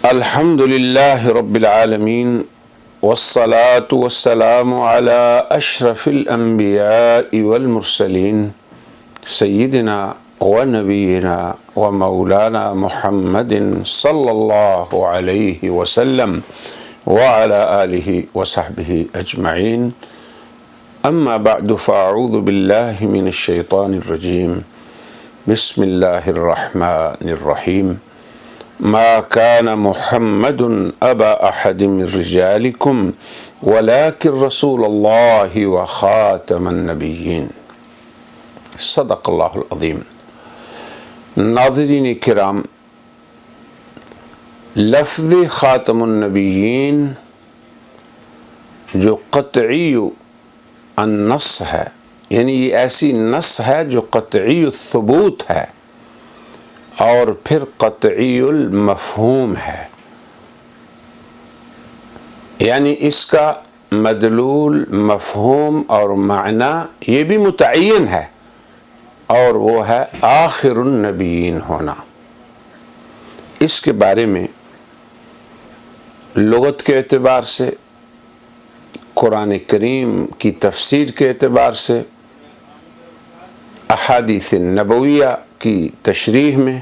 الحمد لله رب العالمين والصلاة والسلام على أشرف الأنبياء والمرسلين سيدنا ونبينا ومولانا محمد صلى الله عليه وسلم وعلى آله وصحبه أجمعين. أما بعد فأعوذ بالله من الشيطان الرجيم. بسم الله الرحمن الرحيم. ما كان محمد أبا أحد من رجالكم ولكن رسول الله وخاتم النبيين. صدق اللہ العظیم. ناظرین کرام، لفظ خاتم النبیین جو قطعی النص ہے، یعنی یہ ایسی نص ہے جو قطعی الثبوت ہے اور پھر قطعی المفہوم ہے، یعنی اس کا مدلول، مفہوم اور معنی یہ بھی متعین ہے، اور وہ ہے آخر النبیین ہونا. اس کے بارے میں لغت کے اعتبار سے، قرآن کریم کی تفسیر کے اعتبار سے، احادیث نبویہ کی تشریح میں،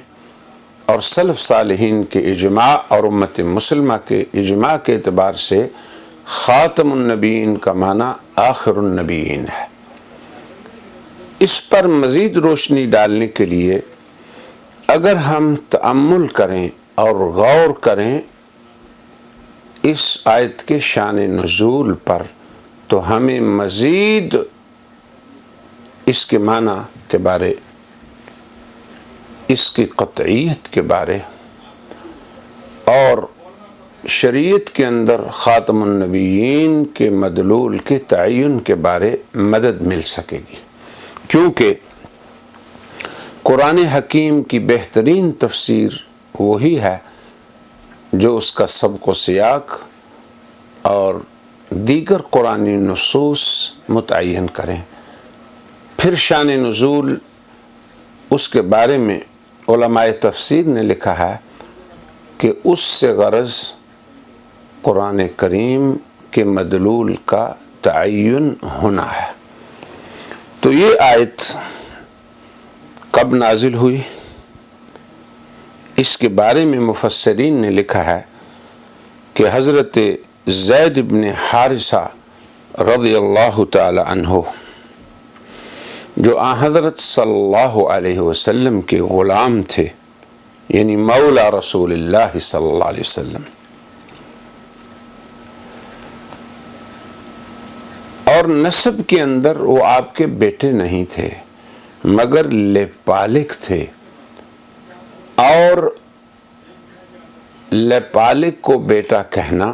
اور سلف صالحین کے اجماع اور امت مسلمہ کے اجماع کے اعتبار سے خاتم النبیین کا معنی آخر النبیین ہے. اس پر مزید روشنی ڈالنے کے لیے اگر ہم تأمل کریں اور غور کریں اس آیت کے شان نزول پر، تو ہمیں مزید اس کے معنی کے بارے، اس کی قطعیت کے بارے اور شریعت کے اندر خاتم النبیین کے مدلول کے تعین کے بارے مدد مل سکے گی، کیونکہ قرآن حکیم کی بہترین تفسیر وہی ہے جو اس کا سبق و سیاق اور دیگر قرآنی نصوص متعین کریں. پھر شان نزول، اس کے بارے میں علماء تفسیر نے لکھا ہے کہ اس سے غرض قرآن کریم کے مدلول کا تعین ہونا ہے. تو یہ آیت کب نازل ہوئی، اس کے بارے میں مفسرین نے لکھا ہے کہ حضرت زید بن حارثہ رضی اللہ تعالی عنہ، جو آن حضرت صلی اللہ علیہ وسلم کے غلام تھے، یعنی مولا رسول اللہ صلی اللہ علیہ وسلم، اور نسب کے اندر وہ آپ کے بیٹے نہیں تھے مگر لیپالک تھے، اور لیپالک کو بیٹا کہنا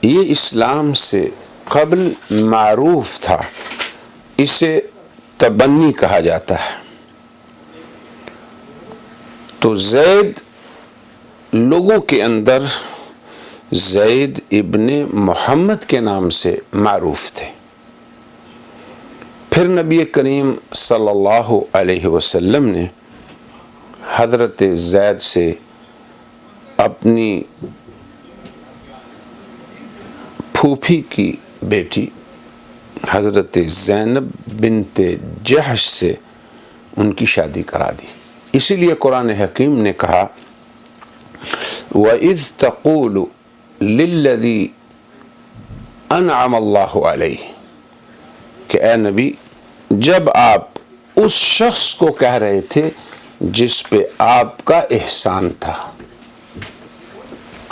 یہ اسلام سے قبل معروف تھا، اسے تبنی کہا جاتا ہے. تو زید لوگوں کے اندر زید ابن محمد کے نام سے معروف تھے. پھر نبی کریم صلی اللہ علیہ وسلم نے حضرت زید سے اپنی پھوپھی کی بیٹی حضرت زینب بنت جحش سے ان کی شادی کرا دی. اسی لیے قرآن حکیم نے کہا وَإِذْ تَقُولُ لِلَّذِي أَنْعَمَ اللَّهُ عَلَيْهِ، کہ اے نبی جب آپ اس شخص کو کہہ رہے تھے جس پہ آپ کا احسان تھا،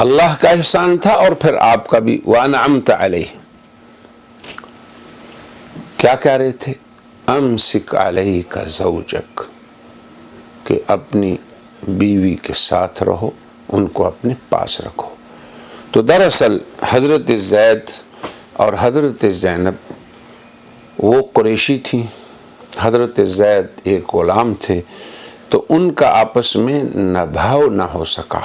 اللہ کا احسان تھا اور پھر آپ کا بھی، وَأَنْعَمْتَ عَلَيْهِ، کیا کہہ رہے تھے؟ امسک علیک زوجک، کہ اپنی بیوی کے ساتھ رہو، ان کو اپنے پاس رکھو۔ تو دراصل حضرت زید اور حضرت زینب وہ قریشی تھیں، حضرت زید ایک غلام تھے، تو ان کا آپس میں نبھاؤ نہ ہو سکا۔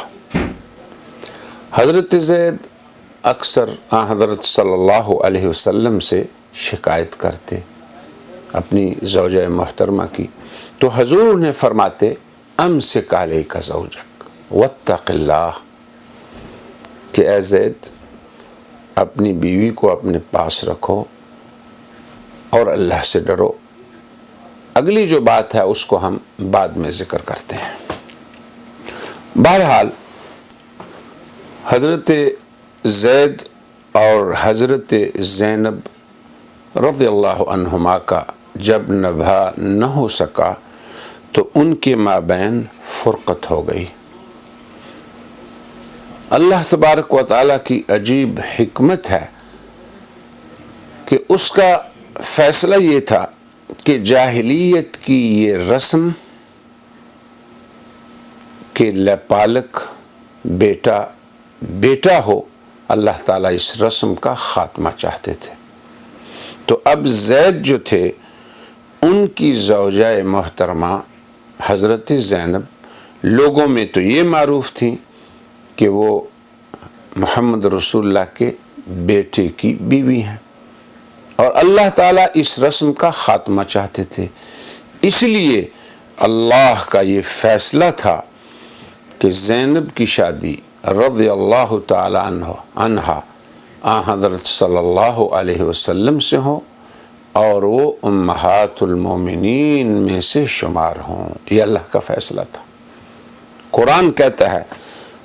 حضرت زید اکثر حضرت صلی اللہ علیہ وسلم سے شکایت کرتے اپنی زوجہ محترمہ کی، تو حضور انہیں فرماتے امسک علیک زوجک واتق اللہ، کہ اے زید اپنی بیوی کو اپنے پاس رکھو اور اللہ سے ڈرو۔ اگلی جو بات ہے اس کو ہم بعد میں ذکر کرتے ہیں۔ بہرحال حضرت زید اور حضرت زینب رضی اللہ عنہما کا جب نبھا نہ ہو سکا تو ان کے مابین فرقت ہو گئی۔ اللہ تبارک و تعالیٰ کی عجیب حکمت ہے کہ اس کا فیصلہ یہ تھا کہ جاہلیت کی یہ رسم کہ لپالک بیٹا بیٹا ہو، اللہ تعالیٰ اس رسم کا خاتمہ چاہتے تھے۔ تو اب زید جو تھے ان کی زوجہ محترمہ حضرت زینب لوگوں میں تو یہ معروف تھیں کہ وہ محمد رسول اللہ کے بیٹے کی بیوی ہیں، اور اللہ تعالیٰ اس رسم کا خاتمہ چاہتے تھے۔ اس لیے اللہ کا یہ فیصلہ تھا کہ زینب کی شادی رضی اللہ تعالی عنہا حضرت صلی اللہ علیہ وسلم سے ہو اور وہ امہات المومنین میں سے شمار ہوں۔ یہ اللہ کا فیصلہ تھا۔ قرآن کہتا ہے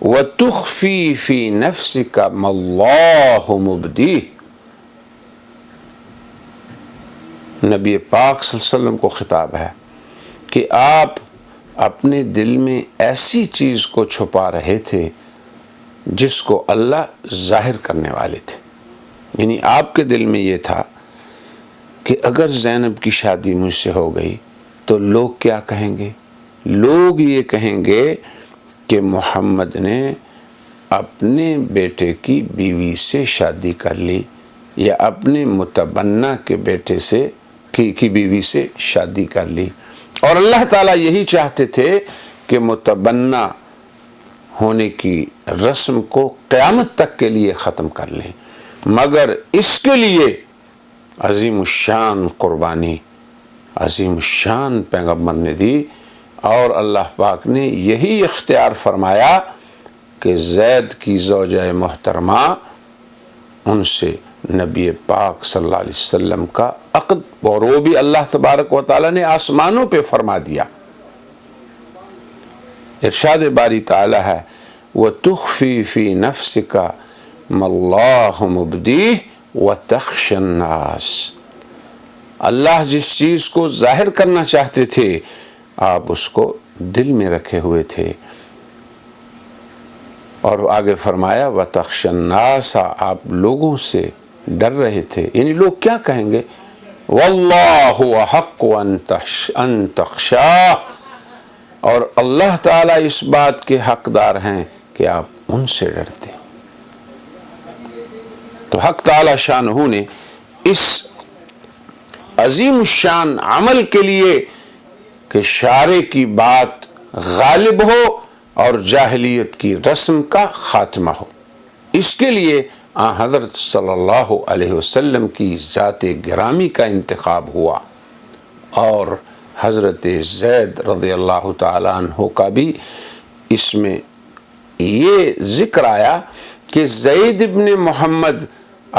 وَتُخْفِي فِي نَفْسِكَ مَا اللَّهُ مُبْدِيهِ، نبی پاک صلی اللہ علیہ وسلم کو خطاب ہے کہ آپ اپنے دل میں ایسی چیز کو چھپا رہے تھے جس کو اللہ ظاہر کرنے والے تھے۔ یعنی آپ کے دل میں یہ تھا کہ اگر زینب کی شادی مجھ سے ہو گئی تو لوگ کیا کہیں گے؟ لوگ یہ کہیں گے کہ محمد نے اپنے بیٹے کی بیوی سے شادی کر لی، یا اپنے متبنہ کے بیٹے سے کی بیوی سے شادی کر لی۔ اور اللہ تعالیٰ یہی چاہتے تھے کہ متبنہ ہونے کی رسم کو قیامت تک کے لیے ختم کر لیں، مگر اس کے لیے عظیم الشان قربانی عظیم الشان پیغمبر نے دی، اور اللہ پاک نے یہی اختیار فرمایا کہ زید کی زوجہ محترمہ ان سے نبی پاک صلی اللہ علیہ وسلم کا عقد، اور وہ بھی اللہ تبارک و تعالیٰ نے آسمانوں پہ فرما دیا۔ ارشاد باری تعالیٰ ہے وَتُخْفِي فِي نَفْسِكَ مَا اللَّهُ مُبْدِيهِ وَتَخْشَى النَّاسِ، اللہ جس چیز کو ظاہر کرنا چاہتے تھے آپ اس کو دل میں رکھے ہوئے تھے، اور آگے فرمایا وَتَخْشَى النَّاسَ، آپ لوگوں سے ڈر رہے تھے، یعنی لوگ کیا کہیں گے؟ وَاللَّهُ أَحَقُّ أَن تَخْشَاهُ، اور اللہ تعالیٰ اس بات کے حقدار ہیں کہ آپ ان سے ڈرتے۔ تو حق تعالیٰ شانہ نے اس عظیم الشان عمل کے لیے کہ شارع کی بات غالب ہو اور جاہلیت کی رسم کا خاتمہ ہو، اس کے لیے حضرت صلی اللہ علیہ وسلم کی ذات گرامی کا انتخاب ہوا، اور حضرت زید رضی اللہ تعالی عنہ کا بھی اس میں یہ ذکر آیا کہ زید ابن محمد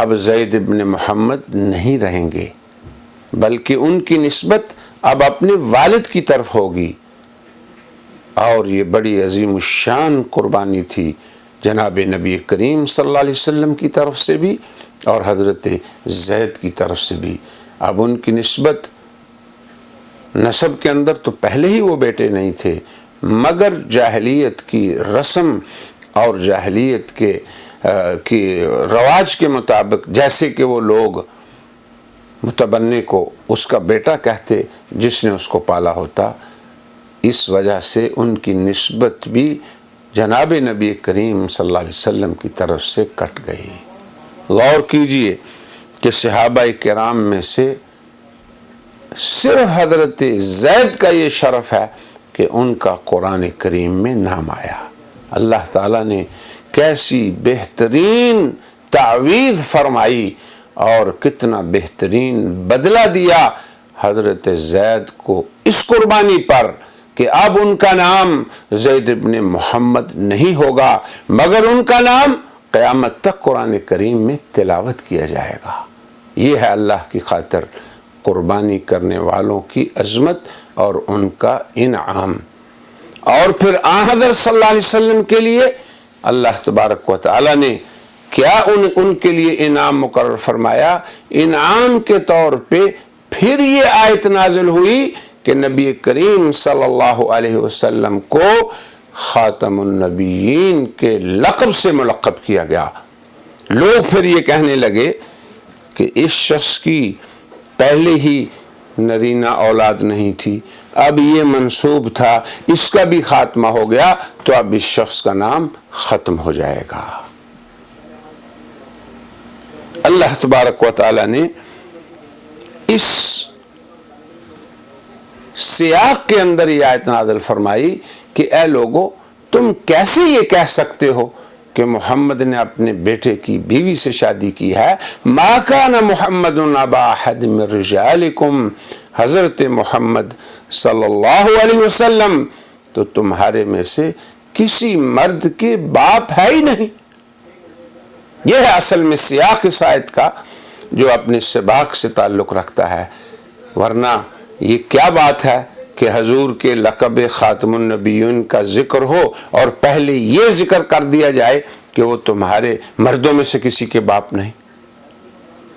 اب زید ابن محمد نہیں رہیں گے، بلکہ ان کی نسبت اب اپنے والد کی طرف ہوگی، اور یہ بڑی عظیم الشان قربانی تھی جناب نبی کریم صلی اللہ علیہ وسلم کی طرف سے بھی اور حضرت زید کی طرف سے بھی۔ اب ان کی نسبت نسب کے اندر تو پہلے ہی وہ بیٹے نہیں تھے، مگر جاہلیت کی رسم اور جاہلیت کے رواج کے مطابق، جیسے کہ وہ لوگ متبنی کو اس کا بیٹا کہتے جس نے اس کو پالا ہوتا، اس وجہ سے ان کی نسبت بھی جناب نبی کریم صلی اللہ علیہ وسلم کی طرف سے کٹ گئی۔ غور کیجئے کہ صحابہ کرام میں سے صرف حضرت زید کا یہ شرف ہے کہ ان کا قرآن کریم میں نام آیا۔ اللہ تعالیٰ نے کیسی بہترین تعویض فرمائی اور کتنا بہترین بدلہ دیا حضرت زید کو اس قربانی پر کہ اب ان کا نام زید ابن محمد نہیں ہوگا، مگر ان کا نام قیامت تک قرآن کریم میں تلاوت کیا جائے گا۔ یہ ہے اللہ کی خاطر قربانی کرنے والوں کی عظمت اور ان کا انعام۔ اور پھر آن حضرت صلی اللہ علیہ وسلم کے لیے اللہ تبارک و تعالی نے کیا ان کے لیے انعام مقرر فرمایا؟ انعام کے طور پہ پھر یہ آیت نازل ہوئی کہ نبی کریم صلی اللہ علیہ وسلم کو خاتم النبیین کے لقب سے ملقب کیا گیا۔ لوگ پھر یہ کہنے لگے کہ اس شخص کی پہلے ہی نرینہ اولاد نہیں تھی، اب یہ منسوب تھا، اس کا بھی خاتمہ ہو گیا تو اب اس شخص کا نام ختم ہو جائے گا۔ اللہ تبارک و تعالی نے اس سیاق کے اندر یہ آیت نازل فرمائی کہ اے لوگو، تم کیسے یہ کہہ سکتے ہو کہ محمد نے اپنے بیٹے کی بیوی سے شادی کی ہے؟ ما کان محمد ابا احد من رجالکم، حضرت محمد صلی اللہ علیہ وسلم تو تمہارے میں سے کسی مرد کے باپ ہے ہی نہیں۔ یہ ہے اصل میں سیاق اس آیت کا جو اپنے سباق سے تعلق رکھتا ہے، ورنہ یہ کیا بات ہے کہ حضور کے لقب خاتم النبیین کا ذکر ہو اور پہلے یہ ذکر کر دیا جائے کہ وہ تمہارے مردوں میں سے کسی کے باپ نہیں۔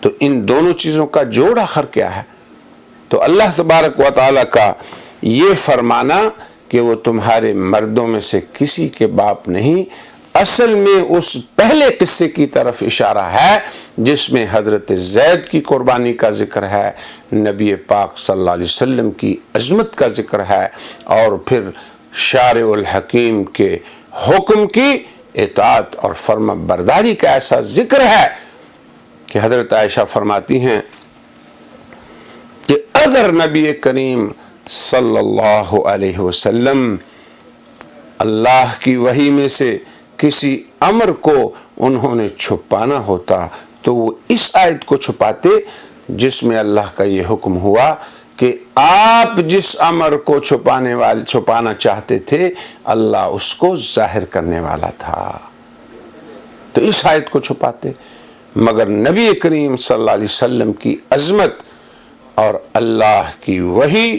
تو ان دونوں چیزوں کا جوڑ آخر کیا ہے؟ تو اللہ تبارک و تعالیٰ کا یہ فرمانا کہ وہ تمہارے مردوں میں سے کسی کے باپ نہیں، اصل میں اس پہلے قصے کی طرف اشارہ ہے جس میں حضرت زید کی قربانی کا ذکر ہے، نبی پاک صلی اللہ علیہ وسلم کی عظمت کا ذکر ہے، اور پھر شارع الحکیم کے حکم کی اطاعت اور فرما برداری کا ایسا ذکر ہے کہ حضرت عائشہ فرماتی ہیں کہ اگر نبی کریم صلی اللہ علیہ وسلم اللہ کی وحی میں سے کسی امر کو انہوں نے چھپانا ہوتا تو وہ اس آیت کو چھپاتے جس میں اللہ کا یہ حکم ہوا کہ آپ جس امر کو چھپانا چاہتے تھے اللہ اس کو ظاہر کرنے والا تھا، تو اس آیت کو چھپاتے۔ مگر نبی کریم صلی اللہ علیہ وسلم کی عظمت اور اللہ کی وحی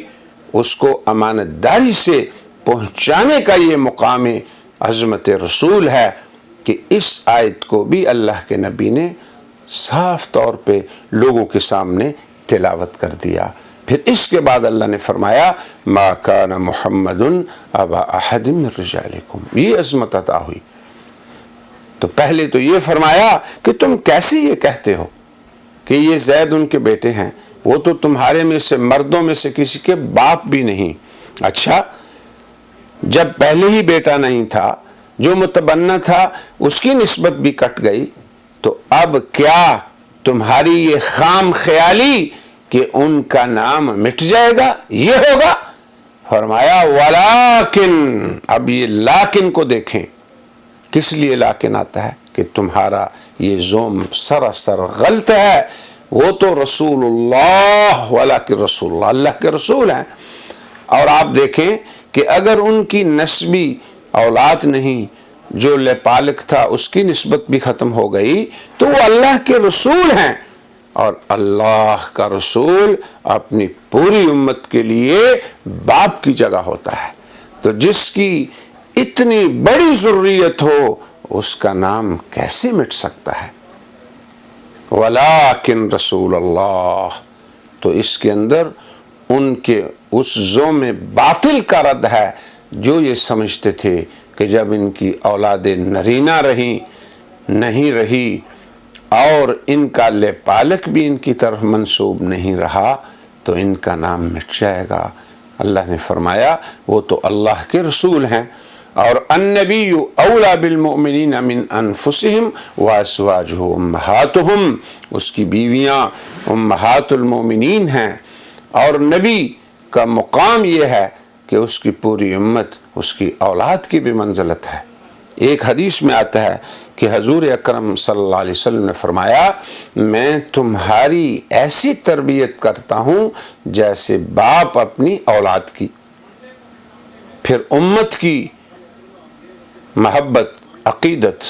اس کو امانت داری سے پہنچانے کا یہ مقام عظمت رسول ہے کہ اس آیت کو بھی اللہ کے نبی نے صاف طور پہ لوگوں کے سامنے تلاوت کر دیا۔ پھر اس کے بعد اللہ نے فرمایا ما کان محمد ابا احد من رجالکم، یہ عظمت عطا ہوئی۔ تو پہلے تو یہ فرمایا کہ تم کیسے یہ کہتے ہو کہ یہ زید ان کے بیٹے ہیں، وہ تو تمہارے میں سے مردوں میں سے کسی کے باپ بھی نہیں۔ اچھا، جب پہلے ہی بیٹا نہیں تھا، جو متبنہ تھا اس کی نسبت بھی کٹ گئی، تو اب کیا تمہاری یہ خام خیالی کہ ان کا نام مٹ جائے گا یہ ہوگا؟ فرمایا ولیکن، اب یہ لیکن کو دیکھیں، کس لیے لیکن آتا ہے کہ تمہارا یہ زوم سراسر غلط ہے، وہ تو رسول اللہ ولیکن رسول اللہ، اللہ کے رسول ہیں۔ اور آپ دیکھیں کہ اگر ان کی نسبی اولاد نہیں، جو لپالک تھا اس کی نسبت بھی ختم ہو گئی، تو وہ اللہ کے رسول ہیں، اور اللہ کا رسول اپنی پوری امت کے لیے باپ کی جگہ ہوتا ہے۔ تو جس کی اتنی بڑی ضروریت ہو اس کا نام کیسے مٹ سکتا ہے؟ ولیکن رسول اللہ، تو اس کے اندر ان کے اس زوم باطل کا رد ہے جو یہ سمجھتے تھے کہ جب ان کی اولاد نرینہ نہیں رہی اور ان کا لے پالک بھی ان کی طرف منسوب نہیں رہا تو ان کا نام مٹ جائے گا۔ اللہ نے فرمایا وہ تو اللہ کے رسول ہیں، اور النبی اولا بالمؤمنین من انفسہم وازواجہ امہاتہم، اس کی بیویاں امہات المؤمنین ہیں، اور نبی کا مقام یہ ہے کہ اس کی پوری امت اس کی اولاد کی بھی منزلت ہے۔ ایک حدیث میں آتا ہے کہ حضور اکرم صلی اللہ علیہ وسلم نے فرمایا میں تمہاری ایسی تربیت کرتا ہوں جیسے باپ اپنی اولاد کی۔ پھر امت کی محبت، عقیدت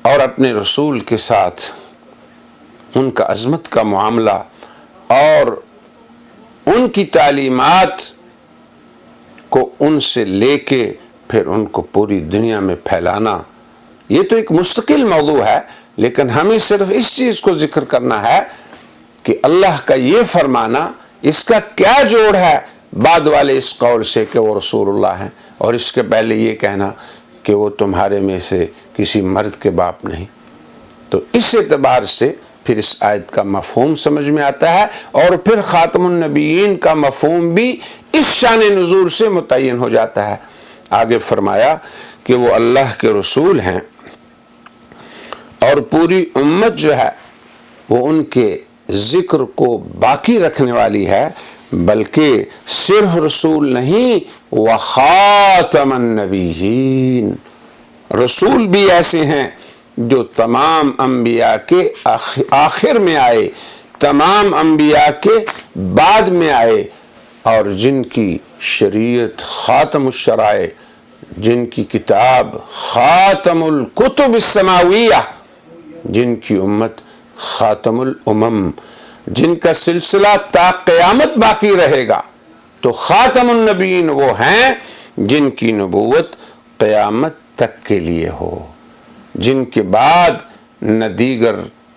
اور اپنے رسول کے ساتھ ان کا عظمت کا معاملہ اور ان کی تعلیمات کو ان سے لے کے پھر ان کو پوری دنیا میں پھیلانا، یہ تو ایک مستقل موضوع ہے، لیکن ہمیں صرف اس چیز کو ذکر کرنا ہے کہ اللہ کا یہ فرمانا اس کا کیا جوڑ ہے بعد والے اس قول سے کہ وہ رسول اللہ ہیں، اور اس کے پہلے یہ کہنا کہ وہ تمہارے میں سے کسی مرد کے باپ نہیں۔ تو اس اعتبار سے پھر اس آیت کا مفہوم سمجھ میں آتا ہے، اور پھر خاتم النبیین کا مفہوم بھی اس شان نزول سے متعین ہو جاتا ہے۔ آگے فرمایا کہ وہ اللہ کے رسول ہیں اور پوری امت جو ہے وہ ان کے ذکر کو باقی رکھنے والی ہے، بلکہ صرف رسول نہیں وخاتم النبیین، رسول بھی ایسے ہیں جو تمام انبیاء کے آخر میں آئے، تمام انبیاء کے بعد میں آئے، اور جن کی شریعت خاتم الشرائع، جن کی کتاب خاتم الکتب السماویہ، جن کی امت خاتم الامم، جن کا سلسلہ تا قیامت باقی رہے گا۔ تو خاتم النبیین وہ ہیں جن کی نبوت قیامت تک کے لیے ہو، جن کے بعد نہ دیگر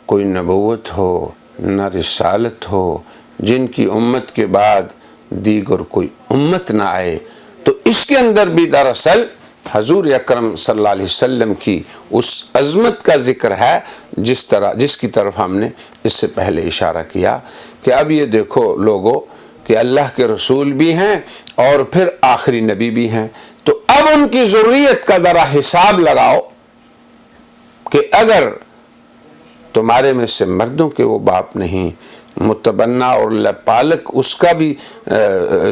کوئی نبوت ہو نہ رسالت ہو، جن کی امت کے بعد دیگر کوئی امت نہ آئے۔ تو اس کے اندر بھی دراصل حضور اکرم صلی اللہ علیہ وسلم کی اس عظمت کا ذکر ہے جس کی طرف ہم نے اس سے پہلے اشارہ کیا کہ اب یہ دیکھو لوگو کہ اللہ کے رسول بھی ہیں اور پھر آخری نبی بھی ہیں، تو اب ان کی ضروریت کا ذرا حساب لگاؤ کہ اگر تمہارے میں سے مردوں کے وہ باپ نہیں، متبنہ اور لپالک اس کا بھی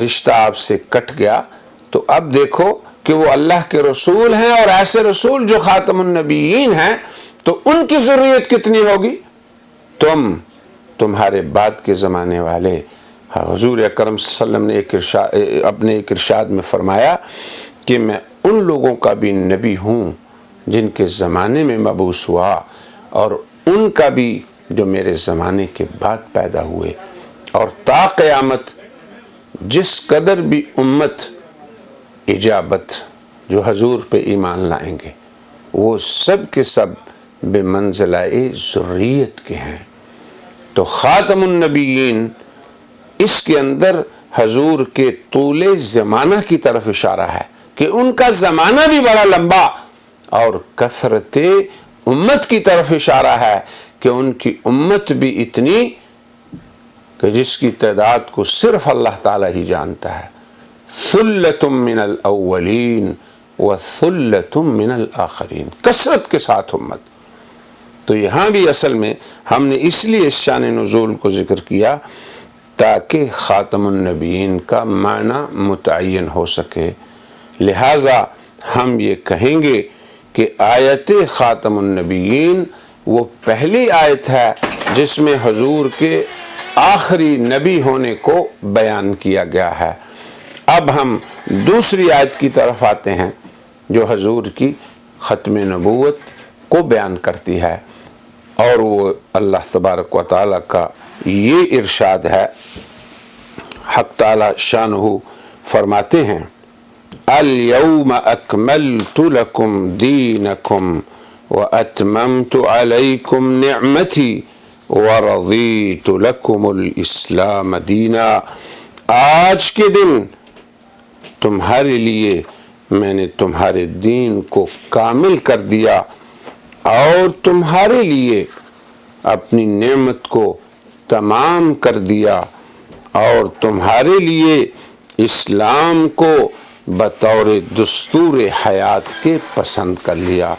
رشتہ آپ سے کٹ گیا، تو اب دیکھو کہ وہ اللہ کے رسول ہیں اور ایسے رسول جو خاتم النبیین ہیں، تو ان کی ضروریت کتنی ہوگی؟ تمہارے بعد کے زمانے والے۔ حضور اکرم صلی اللہ علیہ وسلم نے اپنے ایک ارشاد میں فرمایا کہ میں ان لوگوں کا بھی نبی ہوں جن کے زمانے میں مبعوث ہوا، اور ان کا بھی جو میرے زمانے کے بعد پیدا ہوئے، اور تا قیامت جس قدر بھی امت اجابت جو حضور پہ ایمان لائیں گے وہ سب کے سب بے منزلہ ذریت کے ہیں۔ تو خاتم النبیین اس کے اندر حضور کے طول زمانہ کی طرف اشارہ ہے کہ ان کا زمانہ بھی بڑا لمبا، اور کثرت امت کی طرف اشارہ ہے کہ ان کی امت بھی اتنی کہ جس کی تعداد کو صرف اللہ تعالی ہی جانتا ہے۔ ثلۃ من الاولین وثلۃ من الاخرین، کثرت کے ساتھ امت۔ تو یہاں بھی اصل میں ہم نے اس لیے اس شان نزول کو ذکر کیا تاکہ خاتم النبیین کا معنی متعین ہو سکے، لہٰذا ہم یہ کہیں گے کہ آیت خاتم النبیین وہ پہلی آیت ہے جس میں حضور کے آخری نبی ہونے کو بیان کیا گیا ہے۔ اب ہم دوسری آیت کی طرف آتے ہیں جو حضور کی ختم نبوت کو بیان کرتی ہے، اور وہ اللہ تبارک و تعالیٰ کا یہ ارشاد ہے۔ حق تعالیٰ شانہ فرماتے ہیں اليوم اکملت لکم دینکم واتممت علیکم نعمتی ورضیت لکم الاسلام دینا، آج کے دن تمہارے لیے میں نے تمہارے دین کو کامل کر دیا اور تمہارے لیے اپنی نعمت کو تمام کر دیا اور تمہارے لیے اسلام کو بطور دستور حیات کے پسند کر لیا۔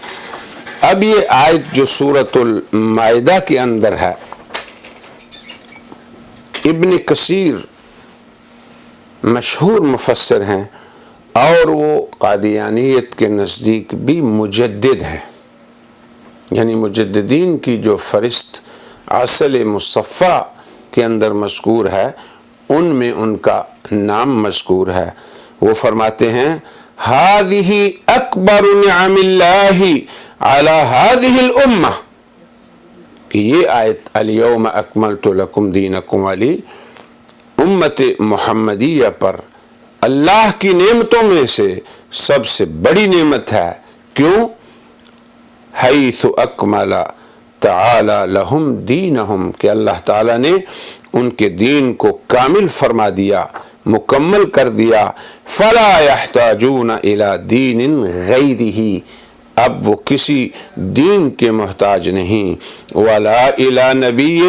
اب یہ آیت جو سورۃ المائدہ کے اندر ہے، ابن کثیر مشہور مفسر ہیں اور وہ قادیانیت کے نزدیک بھی مجدد ہیں، یعنی مجددین کی جو فہرست عسل مصفیٰ کے اندر مذکور ہے ان میں ان کا نام مذکور ہے۔ وہ فرماتے ہیں هذه اکبر نعم اللہ علی هذه الامہ، کہ یہ آیت الیوم اکملت لکم دینکم والی امت محمدیہ پر اللہ کی نعمتوں میں سے سب سے بڑی نعمت ہے۔ کیوں؟ حیث اکمل تعالی لہم دینہم، کہ اللہ تعالیٰ نے ان کے دین کو کامل فرما دیا، مکمل کر دیا۔ فلا یحتاجون الی دین غیرہ، اب وہ کسی دین کے محتاج نہیں۔ ولا الی نبی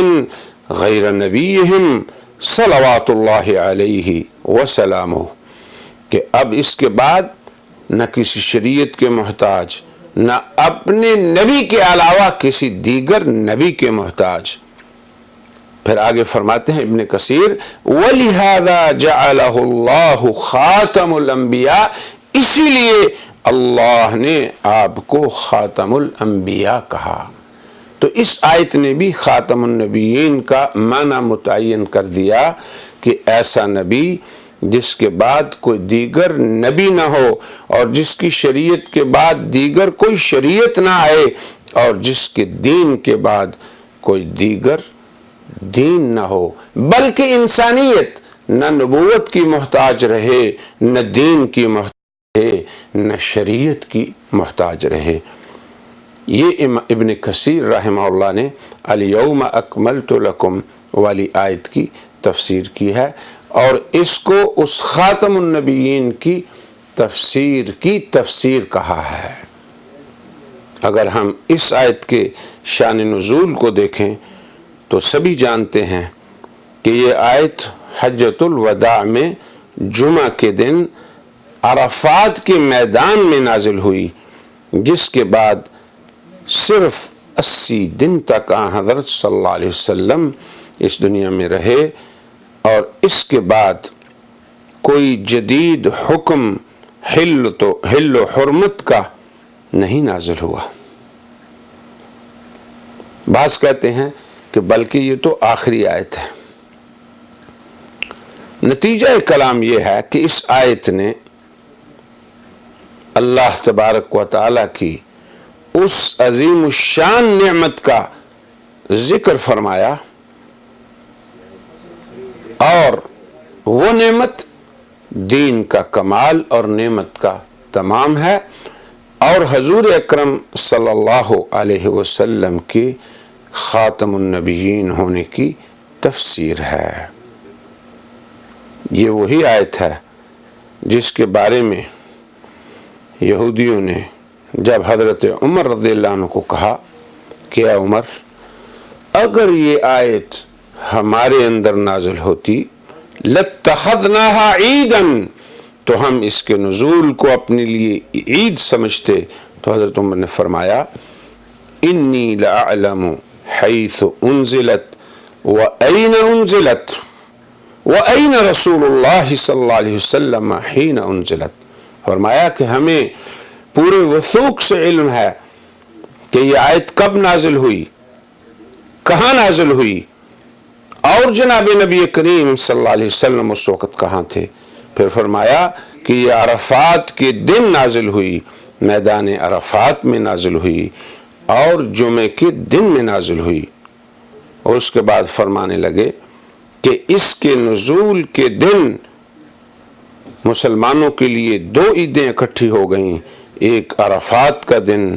غیر نبیہم صلوات اللہ علیہ وسلامہ، کہ اب اس کے بعد نہ کسی شریعت کے محتاج، نہ اپنے نبی کے علاوہ کسی دیگر نبی کے محتاج۔ پھر آگے فرماتے ہیں ابن کثیر وَلِهَذَا جَعَلَهُ اللَّهُ خَاتَمُ الْأَنْبِيَاءِ، اسی لیے اللہ نے آپ کو خاتم الانبیاء کہا۔ تو اس آیت نے بھی خاتم النبیین کا معنی متعین کر دیا کہ ایسا نبی جس کے بعد کوئی دیگر نبی نہ ہو، اور جس کی شریعت کے بعد دیگر کوئی شریعت نہ آئے، اور جس کے دین کے بعد کوئی دیگر دین نہ ہو، بلکہ انسانیت نہ نبوت کی محتاج رہے، نہ دین کی محتاج رہے، نہ شریعت کی محتاج رہے۔ یہ ابن کثیر رحمہ اللہ نے الیوم اکملت لکم والی آیت کی تفسیر کی ہے، اور اس کو اس خاتم النبیین کی تفسیر کہا ہے۔ اگر ہم اس آیت کے شان نزول کو دیکھیں تو سبھی جانتے ہیں کہ یہ آیت حجۃ الوداع میں جمعہ کے دن عرفات کے میدان میں نازل ہوئی، جس کے بعد صرف 80 دن تک حضرت صلی اللہ علیہ وسلم اس دنیا میں رہے، اور اس کے بعد کوئی جدید حکم حل و حرمت کا نہیں نازل ہوا۔ بعض کہتے ہیں کہ بلکہ یہ تو آخری آیت ہے۔ نتیجہ کلام یہ ہے کہ اس آیت نے اللہ تبارک و تعالی کی اس عظیم الشان نعمت کا ذکر فرمایا، اور وہ نعمت دین کا کمال اور نعمت کا تمام ہے، اور حضور اکرم صلی اللہ علیہ وسلم کی خاتم النبیین ہونے کی تفسیر ہے۔ یہ وہی آیت ہے جس کے بارے میں یہودیوں نے جب حضرت عمر رضی اللہ عنہ کو کہا کہ اے عمر، اگر یہ آیت ہمارے اندر نازل ہوتی لَاتَّخَذْنَاهَا عِيدًا، تو ہم اس کے نزول کو اپنے لیے عید سمجھتے۔ تو حضرت عمر نے فرمایا انی لأعلم حیث انزلت وَأَيْنَ انزلت وَأَيْنَ رسول اللہ صلی اللہ علیہ وسلم حین انزلت، فرمایا کہ ہمیں پورے وثوق سے علم ہے کہ یہ آیت کب نازل ہوئی، کہاں نازل ہوئی، اور جناب نبی کریم صلی اللہ علیہ وسلم اس وقت کہاں تھے۔ پھر فرمایا کہ یہ عرفات کے دن نازل ہوئی، میدان عرفات میں نازل ہوئی، اور جمعے کے دن میں نازل ہوئی۔ اور اس کے بعد فرمانے لگے کہ اس کے نزول کے دن مسلمانوں کے لیے 2 عیدیں اکٹھی ہو گئیں، ایک عرفات کا دن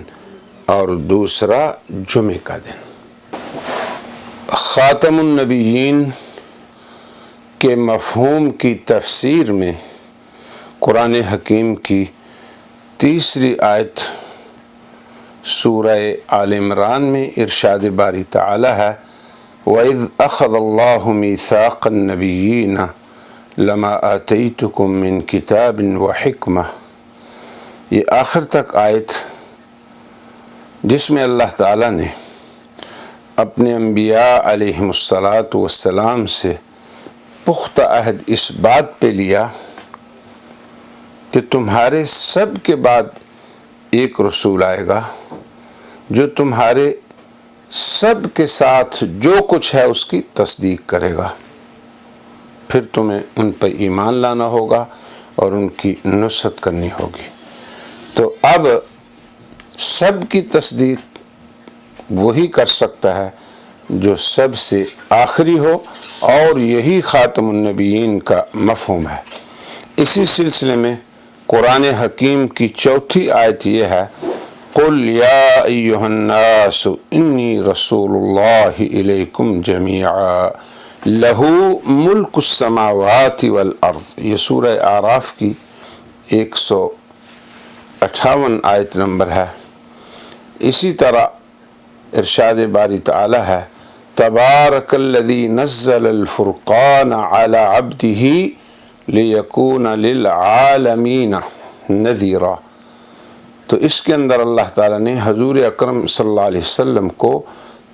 اور دوسرا جمعے کا دن۔ خاتم النبیین کے مفہوم کی تفسیر میں قرآن حکیم کی 3 آیت سورہ آل عمران میں ارشاد باری تعالی ہے وَإِذْ أَخَذَ اللَّهُ مِيثَاقَ النَّبِيِّينَ لَمَا آتَيْتُكُم مِّن كِتَابٍ وَحِكْمَةٍ، یہ آخر تک آیت جس میں اللہ تعالیٰ نے اپنے انبیاء علیہم السلام سے پختہ عہد اس بات پہ لیا کہ تمہارے سب کے بعد ایک رسول آئے گا جو تمہارے سب کے ساتھ جو کچھ ہے اس کی تصدیق کرے گا، پھر تمہیں ان پر ایمان لانا ہوگا اور ان کی نصرت کرنی ہوگی۔ تو اب سب کی تصدیق وہی کر سکتا ہے جو سب سے آخری ہو، اور یہی خاتم النبیین کا مفہوم ہے۔ اسی سلسلے میں قرآن حکیم کی چوتھی آیت یہ ہے قُلْ يَا أَيُّهَا النَّاسُ إِنِّي رَسُولُ اللَّهِ إِلَيْكُمْ جَمِيعًا لَهُ مُلْكُ السَّمَاوَاتِ وَالْأَرْضِ، یہ سورہ اعراف کی 158 آیت نمبر ہے۔ اسی طرح ارشاد باری تعالی ہے تبارک الذی نزل الفرقان علی عبدہ لیکون للعالمین نذیرا، تو اس کے اندر اللہ تعالیٰ نے حضور اکرم صلی اللہ علیہ وسلم کو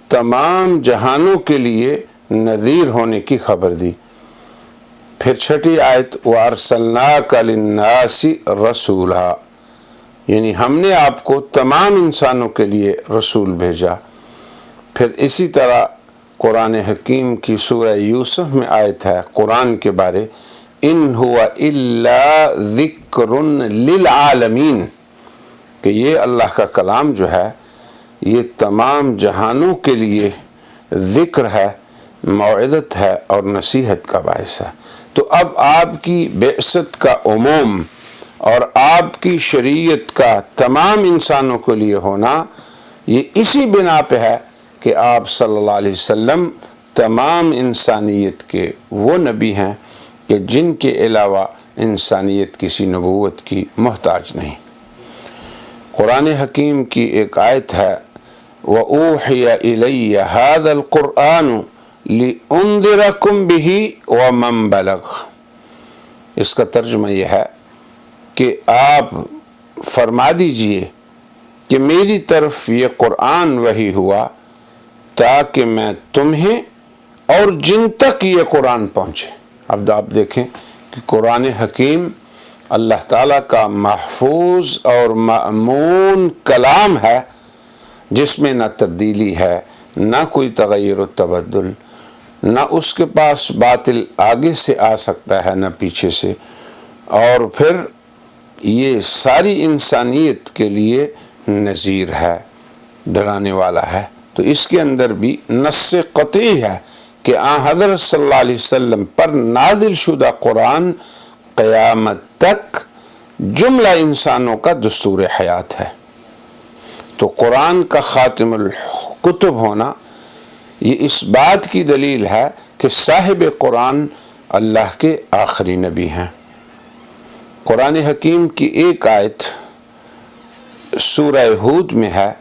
تمام جہانوں کے لیے نذیر ہونے کی خبر دی۔ پھر چھٹی آیت وَأَرْسَلْنَاكَ لِلنَّاسِ رَسُولًا، یعنی ہم نے آپ کو تمام انسانوں کے لیے رسول بھیجا۔ پھر اسی طرح قرآن حکیم کی سورہ یوسف میں آیت ہے قرآن کے بارے ان هو الا ذکر للعالمین، کہ یہ اللہ کا کلام جو ہے یہ تمام جہانوں کے لیے ذکر ہے، موعظت ہے اور نصیحت کا باعث ہے۔ تو اب آپ کی بعثت کا عموم اور آپ کی شریعت کا تمام انسانوں کے لیے ہونا یہ اسی بنا پہ ہے کہ آپ صلی اللہ علیہ وسلم تمام انسانیت کے وہ نبی ہیں کہ جن کے علاوہ انسانیت کسی نبوت کی محتاج نہیں۔ قرآن حکیم کی ایک آیت ہے وَأُوحِيَ إِلَيَّ هَذَا الْقُرْآنُ لِأُنذِرَكُمْ بِهِ وَمَنْ بَلَغَ، اس کا ترجمہ یہ ہے کہ آپ فرما دیجئے کہ میری طرف یہ قرآن وحی ہوا تاکہ میں تمہیں اور جن تک یہ قرآن پہنچے۔ اب آپ دیکھیں کہ قرآن حکیم اللہ تعالیٰ کا محفوظ اور مأمون کلام ہے جس میں نہ تبدیلی ہے، نہ کوئی تغیر و تبدل، نہ اس کے پاس باطل آگے سے آ سکتا ہے نہ پیچھے سے، اور پھر یہ ساری انسانیت کے لیے نذیر ہے، ڈرانے والا ہے۔ تو اس کے اندر بھی نص قطعی ہے کہ حضرت صلی اللہ علیہ وسلم پر نازل شدہ قرآن قیامت تک جملہ انسانوں کا دستور حیات ہے۔ تو قرآن کا خاتم الکتب ہونا یہ اس بات کی دلیل ہے کہ صاحب قرآن اللہ کے آخری نبی ہیں۔ قرآن حکیم کی ایک آیت سورہ ہود میں ہے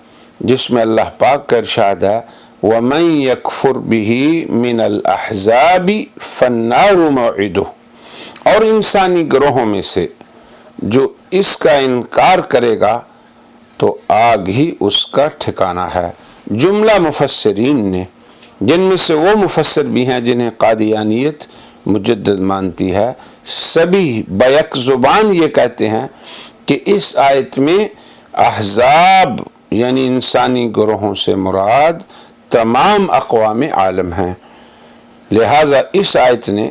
جس میں اللہ پاک کا ارشاد ہے وَمَن يَكْفُرْ بِهِ مِنَ الْأَحْزَابِ فَالنَّارُ مَوْعِدُهُ، اور انسانی گروہوں میں سے جو اس کا انکار کرے گا تو آگ ہی اس کا ٹھکانہ ہے۔ جملہ مفسرین نے، جن میں سے وہ مفسر بھی ہیں جنہیں قادیانیت مجدد مانتی ہے، سبھی بیک زبان یہ کہتے ہیں کہ اس آیت میں احزاب یعنی انسانی گروہوں سے مراد تمام اقوام عالم ہیں، لہٰذا اس آیت نے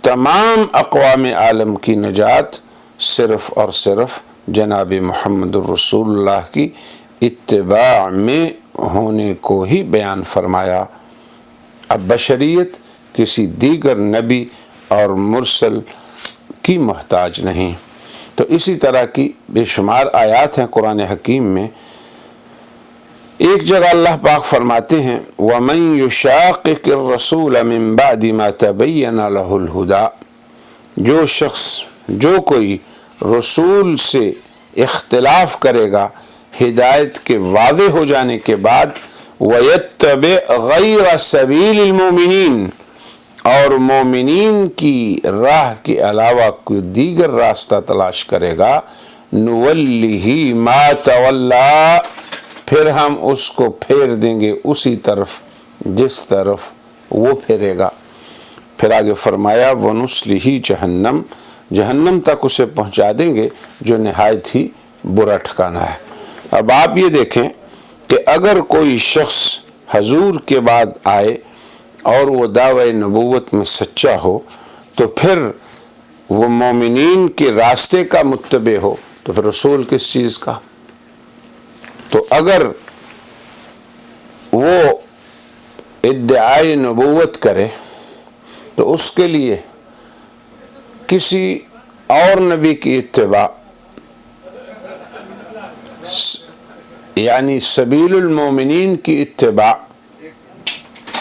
تمام اقوام عالم کی نجات صرف اور صرف جناب محمد الرسول اللہ کی اتباع میں ہونے کو ہی بیان فرمایا۔ اب بشریت کسی دیگر نبی اور مرسل کی محتاج نہیں۔ تو اسی طرح کی بے شمار آیات ہیں قرآن حکیم میں۔ ایک جگہ اللہ پاک فرماتے ہیں وَمَن يُشَاقِقِ الرَّسُولَ مِن بَعْدِ مَا تَبَيَّنَ لَهُ الْهُدَى، جو شخص جو کوئی رسول سے اختلاف کرے گا ہدایت کے واضح ہو جانے کے بعد وَيَتَّبِعْ غَيْرَ سَبِيلِ الْمُؤْمِنِينَ، اور مومنین کی راہ کے علاوہ کوئی دیگر راستہ تلاش کرے گا، نُوَلِّهِ مَا تَوَلَّى، پھر ہم اس کو پھیر دیں گے اسی طرف جس طرف وہ پھیرے گا۔ پھر آگے فرمایا وَنُصْلِهِ جہنم، جہنم تک اسے پہنچا دیں گے جو نہایت ہی برا ٹھکانہ ہے۔ اب آپ یہ دیکھیں کہ اگر کوئی شخص حضور کے بعد آئے اور وہ دعوی نبوت میں سچا ہو تو پھر وہ مومنین کے راستے کا متبع ہو تو پھر رسول کس چیز کا؟ تو اگر وہ ادعائی نبوت کرے تو اس کے لیے کسی اور نبی کی اتباع یعنی سبیل المومنین کی اتباع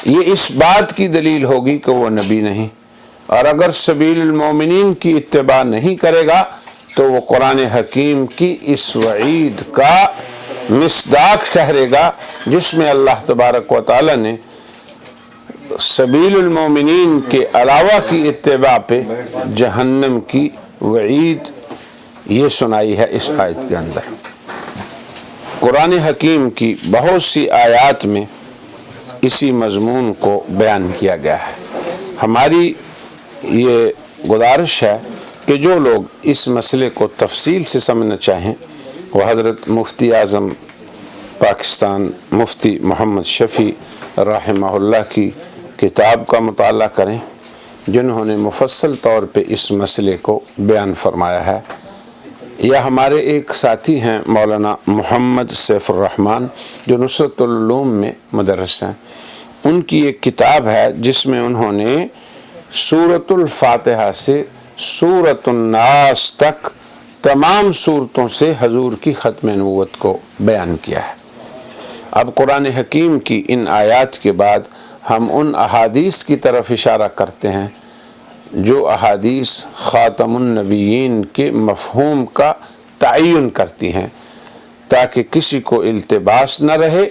یہ اس بات کی دلیل ہوگی کہ وہ نبی نہیں، اور اگر سبیل المومنین کی اتباع نہیں کرے گا تو وہ قرآن حکیم کی اس وعید کا مصداق ٹھہرے گا جس میں اللہ تبارک و تعالی نے سبیل المومنین کے علاوہ کی اتباع پہ جہنم کی وعید یہ سنائی ہے اس آیت کے اندر۔ قرآن حکیم کی بہت سی آیات میں اسی مضمون کو بیان کیا گیا ہے۔ ہماری یہ گزارش ہے کہ جو لوگ اس مسئلے کو تفصیل سے سمجھنا چاہیں وہ حضرت مفتی اعظم پاکستان مفتی محمد شفیع رحمہ اللہ کی کتاب کا مطالعہ کریں جنہوں نے مفصل طور پہ اس مسئلے کو بیان فرمایا ہے، یا ہمارے ایک ساتھی ہیں مولانا محمد سیف الرحمن جو نصرت العلوم میں مدرس ہیں، ان کی ایک کتاب ہے جس میں انہوں نے سورۃ الفاتحہ سے سورۃ الناس تک تمام صورتوں سے حضور کی ختم نبوت کو بیان کیا ہے۔ اب قرآن حکیم کی ان آیات کے بعد ہم ان احادیث کی طرف اشارہ کرتے ہیں جو احادیث خاتم النبیین کے مفہوم کا تعین کرتی ہیں تاکہ کسی کو التباس نہ رہے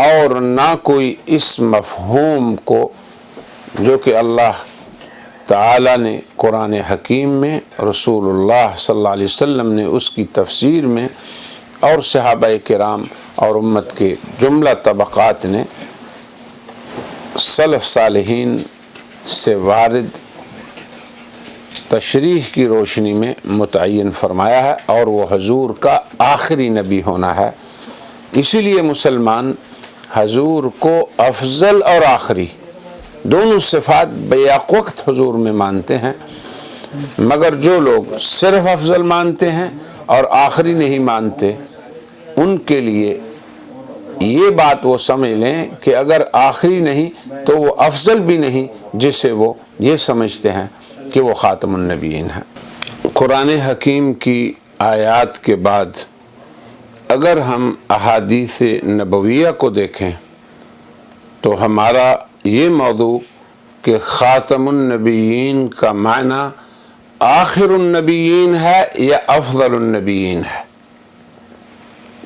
اور نہ کوئی اس مفہوم کو جو کہ اللہ تعالی نے قرآن حکیم میں، رسول اللہ صلی اللہ علیہ وسلم نے اس کی تفسیر میں، اور صحابہ کرام اور امت کے جملہ طبقات نے سلف صالحین سے وارد تشریح کی روشنی میں متعین فرمایا ہے، اور وہ حضور کا آخری نبی ہونا ہے۔ اسی لیے مسلمان حضور کو افضل اور آخری دونوں صفات بیک وقت حضور میں مانتے ہیں، مگر جو لوگ صرف افضل مانتے ہیں اور آخری نہیں مانتے ان کے لیے یہ بات وہ سمجھ لیں کہ اگر آخری نہیں تو وہ افضل بھی نہیں، جسے وہ یہ سمجھتے ہیں کہ وہ خاتم النبیین ہے۔ قرآن حکیم کی آیات کے بعد اگر ہم احادیث نبویہ کو دیکھیں تو ہمارا یہ موضوع کہ خاتم النبیین کا معنی آخر النبیین ہے یا افضل النبیین ہے،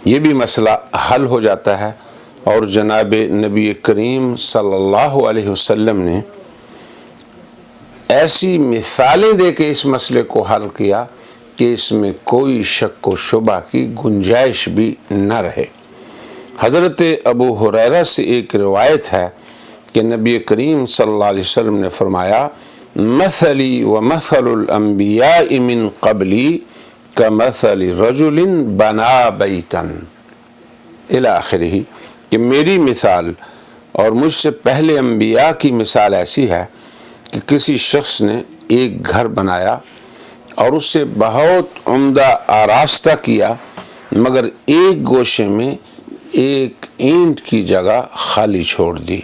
یہ بھی مسئلہ حل ہو جاتا ہے، اور جناب نبی کریم صلی اللہ علیہ وسلم نے ایسی مثالیں دے کے اس مسئلے کو حل کیا کہ اس میں کوئی شک و شبہ کی گنجائش بھی نہ رہے۔ حضرت ابو ہریرہ سے ایک روایت ہے کہ نبی کریم صلی اللہ علیہ وسلم نے فرمایا مثلی و مثل الانبیاء من قبلی کمثل رجل بنا بیتا الی آخرہ، کہ میری مثال اور مجھ سے پہلے انبیاء کی مثال ایسی ہے کہ کسی شخص نے ایک گھر بنایا اور اسے بہت عمدہ آراستہ کیا، مگر ایک گوشے میں ایک اینٹ کی جگہ خالی چھوڑ دی۔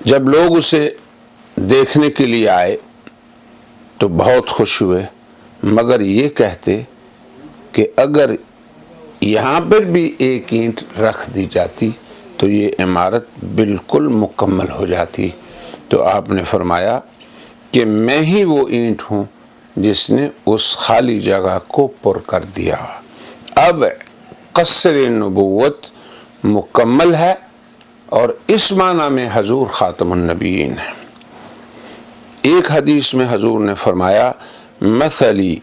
جب لوگ اسے دیکھنے کے لیے آئے تو بہت خوش ہوئے، مگر یہ کہتے کہ اگر یہاں پر بھی ایک اینٹ رکھ دی جاتی تو یہ عمارت بالکل مکمل ہو جاتی۔ تو آپ نے فرمایا کہ میں ہی وہ اینٹ ہوں جس نے اس خالی جگہ کو پر کر دیا۔ اب قصر نبوت مکمل ہے اور اس معنی میں حضور خاتم النبیین ہے۔ ایک حدیث میں حضور نے فرمایا مثلی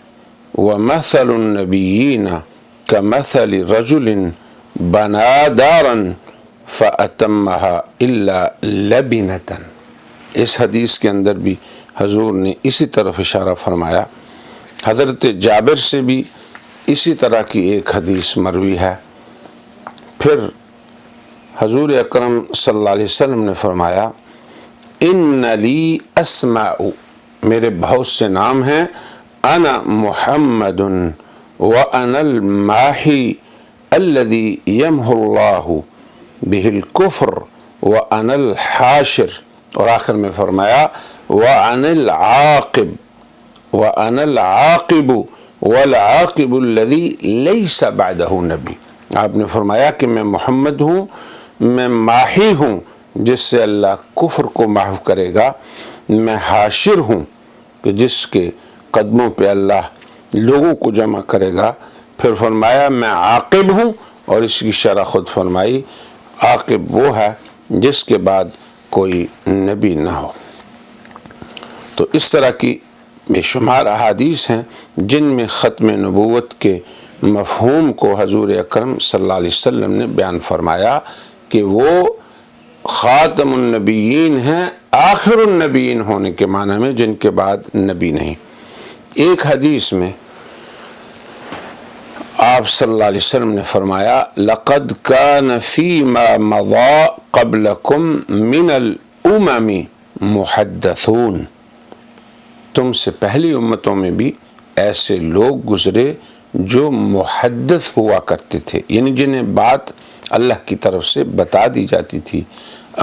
ومثل النبیین کمثل رجل بنا دارا فأتمها الا لبنة۔ اس حدیث کے اندر بھی حضور نے اسی طرف اشارہ فرمایا۔ حضرت جابر سے بھی اسی طرح کی ایک حدیث مروی ہے۔ پھر حضور اکرم صلی اللہ علیہ وسلم نے فرمایا ان لی اسماء، میرے بہت سے نام ہیں، انا محمد وانا الماحی الذی یمحو اللہ بہ الکفر وانا الحاشر، اور آخر میں فرمایا وانا العاقب والعاقب الذی لیس بعدہ نبی۔ آپ نے فرمایا کہ میں محمد ہوں، میں ماحی ہوں جس سے اللہ کفر کو محو کرے گا، میں حاشر ہوں کہ جس کے قدموں پہ اللہ لوگوں کو جمع کرے گا، پھر فرمایا میں عاقب ہوں، اور اس کی شرح خود فرمائی عاقب وہ ہے جس کے بعد کوئی نبی نہ ہو۔ تو اس طرح کی بے شمار احادیث ہیں جن میں ختم نبوت کے مفہوم کو حضور اکرم صلی اللہ علیہ وسلم نے بیان فرمایا کہ وہ خاتم النبیین ہیں، آخر النبیین ہونے کے معنی میں، جن کے بعد نبی نہیں۔ ایک حدیث میں آپ صلی اللہ علیہ وسلم نے فرمایا لقد كان فيما مضى قبلكم من الامم محدثون، تم سے پہلی امتوں میں بھی ایسے لوگ گزرے جو محدث ہوا کرتے تھے، یعنی جنہیں بات اللہ کی طرف سے بتا دی جاتی تھی،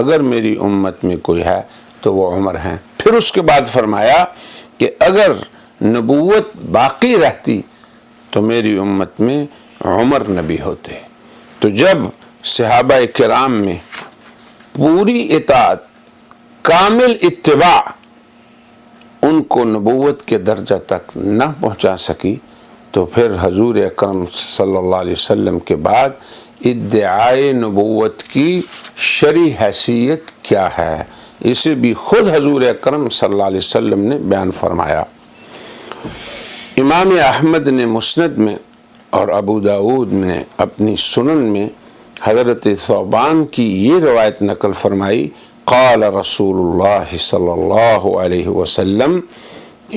اگر میری امت میں کوئی ہے تو وہ عمر ہیں۔ پھر اس کے بعد فرمایا کہ اگر نبوت باقی رہتی تو میری امت میں عمر نبی ہوتے۔ تو جب صحابہ کرام میں پوری اطاعت، کامل اتباع ان کو نبوت کے درجہ تک نہ پہنچا سکی، تو پھر حضور اکرم صلی اللہ علیہ وسلم کے بعد ادعائے نبوت کی شرعی حیثیت کیا ہے، اسے بھی خود حضور اکرم صلی اللہ علیہ وسلم نے بیان فرمایا۔ امام احمد نے مسند میں اور ابو داود نے اپنی سنن میں حضرت ثوبان کی یہ روایت نقل فرمائی قال رسول اللہ صلی اللہ علیہ وسلم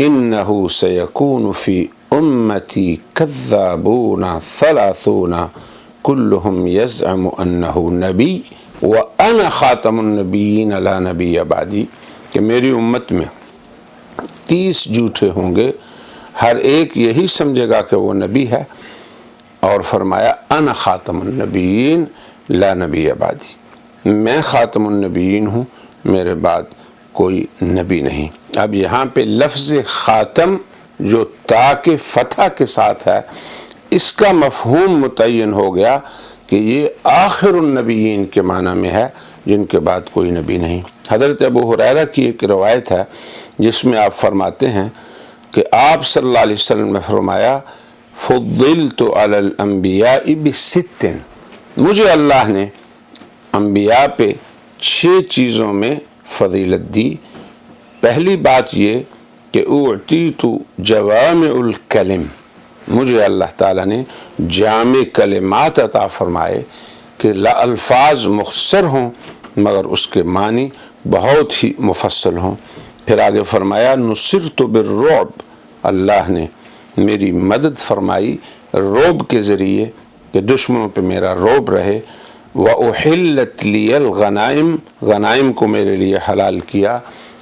انہ سیکون فی امتی کذابون ثلاثون کلہم یزعم انہ نبی وانا خاتم النبیین لا نبی بعدی، کہ میری امت میں 30 جھوٹے ہوں گے، ہر ایک یہی سمجھے گا کہ وہ نبی ہے، اور فرمایا انا خاتم النبیین لا نبی بعدی، میں خاتم النبیین ہوں، میرے بعد کوئی نبی نہیں۔ اب یہاں پہ لفظ خاتم جو تا کے فتح کے ساتھ ہے، اس کا مفہوم متعین ہو گیا کہ یہ آخر النبیین کے معنی میں ہے، جن کے بعد کوئی نبی نہیں۔ حضرت ابو ہریرہ کی ایک روایت ہے جس میں آپ فرماتے ہیں کہ آپ صلی اللہ علیہ وسلم نے فرمایا فضلت علی الانبیاء بست، مجھے اللہ نے انبیاء پہ 6 چیزوں میں فضیلت دی۔ پہلی بات یہ کہ اعطیت جوامع الکلم، مجھے اللہ تعالیٰ نے جامع کلمات عطا فرمائے کہ الفاظ مختصر ہوں مگر اس کے معنی بہت ہی مفصل ہوں۔ پھر آگے فرمایا نصرت بالرعب، اللہ نے میری مدد فرمائی رعب کے ذریعے کہ دشمنوں پہ میرا رعب رہے۔ وَأُحِلَّتْ لِيَ الْغَنَائِمْ، غنائم کو میرے لیے حلال کیا۔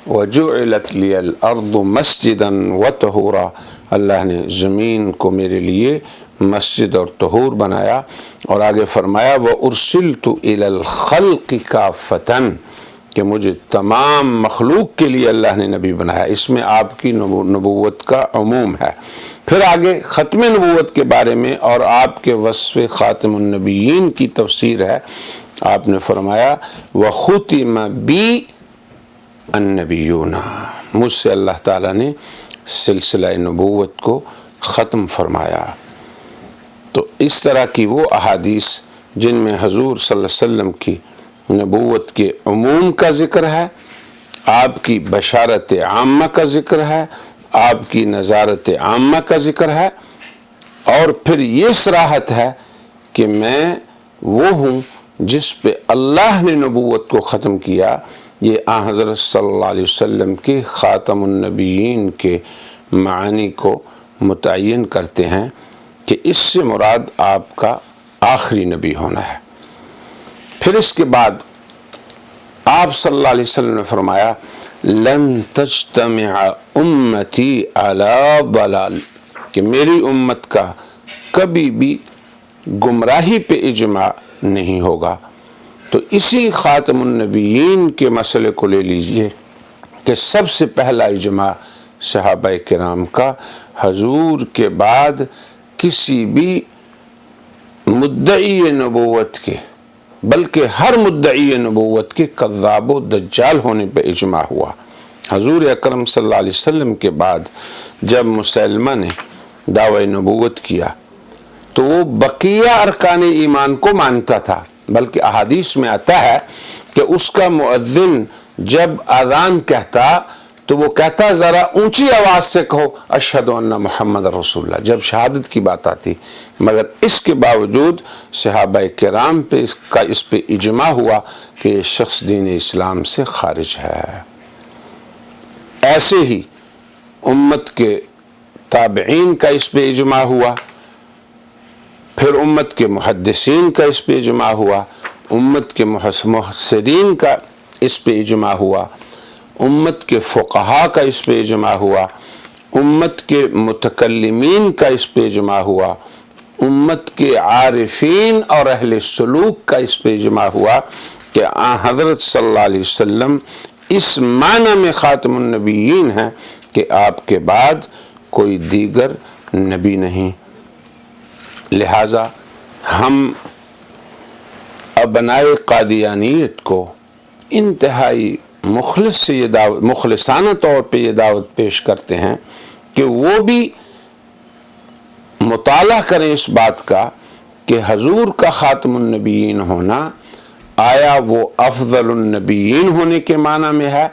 وَجُعِلَتْ لِيَ الْأَرْضُ مَسْجِدًا وَطَهُورًا، اللہ نے زمین کو میرے لیے مسجد اور طہور بنایا۔ اور آگے فرمایا وَأُرْسِلْتُ إِلَى الْخَلْقِ كَافَّةً، کہ مجھے تمام مخلوق کے لیے اللہ نے نبی بنایا۔ اس میں آپ کی نبوت کا عموم ہے۔ پھر آگے ختم نبوت کے بارے میں اور آپ کے وصف خاتم النبیین کی تفسیر ہے۔ آپ نے فرمایا وَخُتِمَ بِي النبیون، مجھ سے اللہ تعالیٰ نے سلسلہ نبوت کو ختم فرمایا۔ تو اس طرح کی وہ احادیث جن میں حضور صلی اللہ علیہ وسلم کی نبوت کے عموم کا ذکر ہے، آپ کی بشارت عامہ کا ذکر ہے، آپ کی نظارت عامہ کا ذکر ہے، اور پھر یہ صراحت ہے کہ میں وہ ہوں جس پہ اللہ نے نبوت کو ختم کیا، یہ آن حضرت صلی اللہ علیہ وسلم کے خاتم النبیین کے معانی کو متعین کرتے ہیں کہ اس سے مراد آپ کا آخری نبی ہونا ہے۔ پھر اس کے بعد آپ صلی اللہ علیہ وسلم نے فرمایا لن تجتمع امتی علی ضلال، کہ میری امت کا کبھی بھی گمراہی پہ اجماع نہیں ہوگا۔ تو اسی خاتم النبیین کے مسئلے کو لے لیجئے کہ سب سے پہلا اجماع صحابہ کرام کا حضور کے بعد کسی بھی مدعی نبوت کے، بلکہ ہر مدعی نبوت کے کذاب و دجال ہونے پہ اجماع ہوا۔ حضور اکرم صلی اللہ علیہ وسلم کے بعد جب مسلمہ نے دعوی نبوت کیا تو وہ بقیہ ارکان ایمان کو مانتا تھا، بلکہ احادیث میں آتا ہے کہ اس کا مؤذن جب اذان کہتا تو وہ کہتا ذرا اونچی آواز سے کہو اشہد ان محمد رسول اللہ، جب شہادت کی بات آتی، مگر اس کے باوجود صحابہ کرام پہ اس پہ اجماع ہوا کہ یہ شخص دین اسلام سے خارج ہے۔ ایسے ہی امت کے تابعین کا اس پہ اجماع ہوا، پھر امت کے محدثین کا اس پہ اجماع ہوا، امت کے محسرین کا اس پہ اجماع ہوا، امت کے فقہاء کا اس پہ اجماع ہوا، امت کے متکلمین کا اس پہ اجماع ہوا، امت کے عارفین اور اہل سلوک کا اس پہ اجماع ہوا کہ حضرت صلی اللہ علیہ وسلم اس معنی میں خاتم النبیین ہیں کہ آپ کے بعد کوئی دیگر نبی نہیں۔ لہٰذا ہم ابنائے قادیانیت کو انتہائی مخلصانہ طور پہ یہ دعوت پیش کرتے ہیں کہ وہ بھی مطالعہ کریں اس بات کا کہ حضور کا خاتم النبیین ہونا آیا وہ افضل النبیین ہونے کے معنی میں ہے،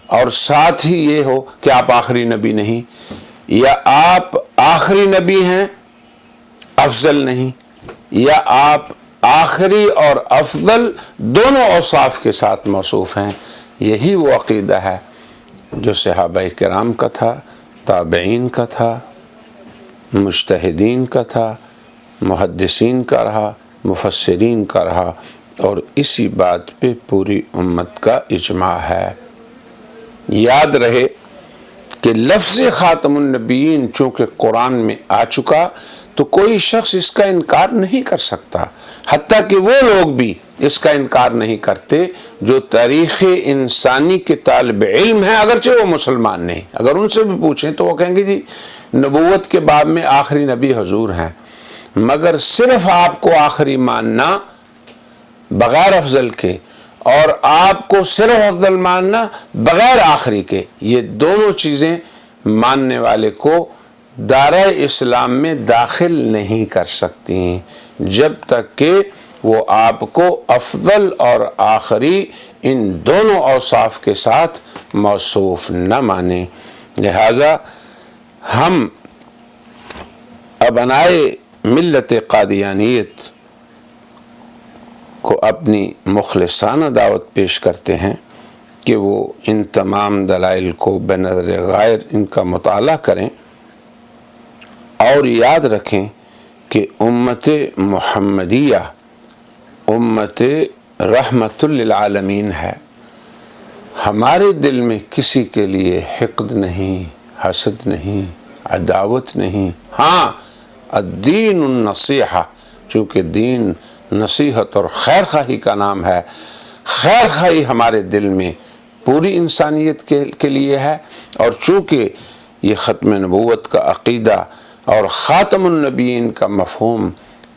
اور ساتھ ہی یہ ہو کہ آپ آخری نبی نہیں، یا آپ آخری نبی ہیں افضل نہیں، یا آپ آخری اور افضل دونوں اوصاف کے ساتھ موصوف ہیں۔ یہی وہ عقیدہ ہے جو صحابہ کرام کا تھا، تابعین کا تھا، مجتہدین کا تھا، محدثین کا رہا، مفسرین کا رہا، اور اسی بات پہ پوری امت کا اجماع ہے۔ یاد رہے کہ لفظ خاتم النبیین چونکہ قرآن میں آ چکا تو کوئی شخص اس کا انکار نہیں کر سکتا، حتیٰ کہ وہ لوگ بھی اس کا انکار نہیں کرتے جو تاریخ انسانی کے طالب علم ہیں، اگرچہ وہ مسلمان نہیں۔ اگر ان سے بھی پوچھیں تو وہ کہیں گے جی نبوت کے باب میں آخری نبی حضور ہیں، مگر صرف آپ کو آخری ماننا بغیر افضل کے، اور آپ کو صرف افضل ماننا بغیر آخری کے، یہ دونوں چیزیں ماننے والے کو دائرہ اسلام میں داخل نہیں کر سکتی جب تک کہ وہ آپ کو افضل اور آخری ان دونوں اوصاف کے ساتھ موصوف نہ مانے۔ لہذا ہم ابنائے ملت قادیانیت کو اپنی مخلصانہ دعوت پیش کرتے ہیں کہ وہ ان تمام دلائل کو بنظر غائر ان کا مطالعہ کریں، اور یاد رکھیں کہ امت محمدیہ امت رحمت للعالمین ہے۔ ہمارے دل میں کسی کے لیے حقد نہیں، حسد نہیں، عداوت نہیں۔ ہاں الدین النصیحہ، چونکہ دین نصیحت اور خیر خواہی کا نام ہے، خیر خواہی ہمارے دل میں پوری انسانیت کے لیے ہے، اور چونکہ یہ ختم نبوت کا عقیدہ اور خاتم النبیین کا مفہوم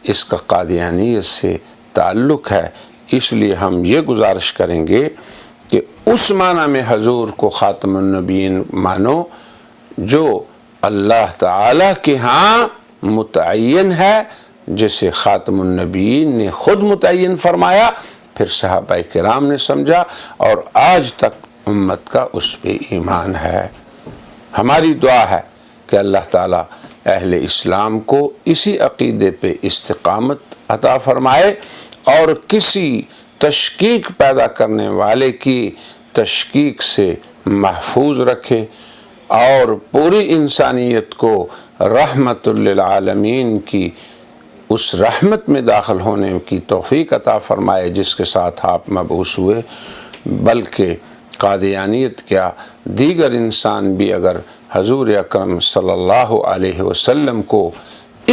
اس کا قادیانیت سے تعلق ہے، اس لیے ہم یہ گزارش کریں گے کہ اس معنی میں حضور کو خاتم النبیین مانو جو اللہ تعالیٰ کے ہاں متعین ہے جسے خاتم النبیین نے خود متعین فرمایا، پھر صحابہ کرام نے سمجھا، اور آج تک امت کا اس پہ ایمان ہے۔ ہماری دعا ہے کہ اللہ تعالیٰ اہل اسلام کو اسی عقیدے پہ استقامت عطا فرمائے اور کسی تشکیک پیدا کرنے والے کی تشکیک سے محفوظ رکھے، اور پوری انسانیت کو رحمت للعالمین کی اس رحمت میں داخل ہونے کی توفیق عطا فرمائے جس کے ساتھ آپ مبعوث ہوئے۔ بلکہ قادیانیت کیا، دیگر انسان بھی اگر حضور اکرم صلی اللہ علیہ وسلم کو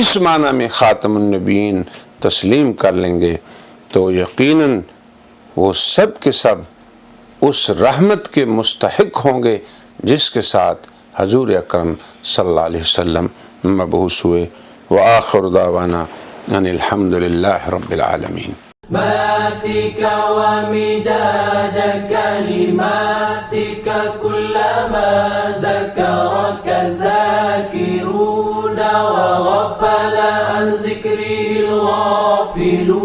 اس معنی میں خاتم النبیین تسلیم کر لیں گے تو یقیناً وہ سب کے سب اس رحمت کے مستحق ہوں گے جس کے ساتھ حضور اکرم صلی اللہ علیہ وسلم مبعوث ہوئے۔ وآخر دعوانا ان الحمد للہ رب العالمین۔ ماتك ومداد كلماتك كلما ذكرك ذاكرون وغفل عن ذكره الغافلون